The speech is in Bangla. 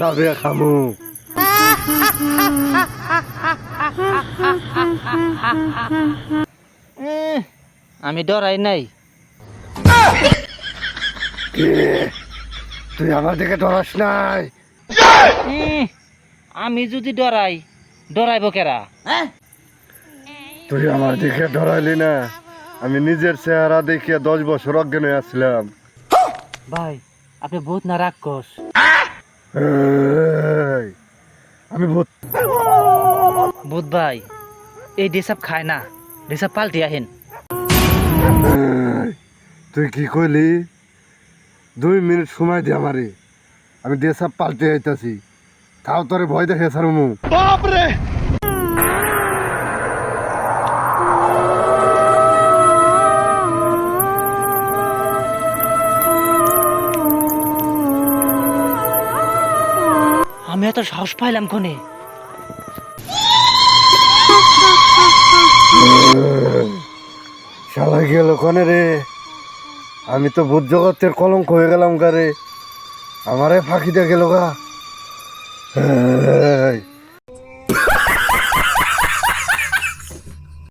লাভে খামু। আমি ডরাই নাই। তুই আমার দিকে ডরাস নাই? আমি যদি ডরাই, ডরাইব কেরা? তুই আমার দিকে ডরাইলি না, আমি নিজের চেহারা দেখিয়ে 10 বছর অজ্ঞান হয়ে আসছিলাম। ভাই আপনি বহুত না রাক্ষস। এই, আমি ভূত। ভূত ভাই এই ডেসাপ খায় না, ডেসাপ পাল্টে আহেন। এই, তুই কি কইলি? 2 মিনিট সময় দে আমারে, আমি দেশা পাল্টে আইতাছি। তাও তোরে ভয় দেখে সারমু। বাপরে! আমি এত সাহস পাইলাম কোনে? শালা গেল কোনে রে? আমি তো ভূত জগতের কলঙ্ক হয়ে গেলাম গারে, আমারে ফাঁকি দিয়ে গেল গা। এই,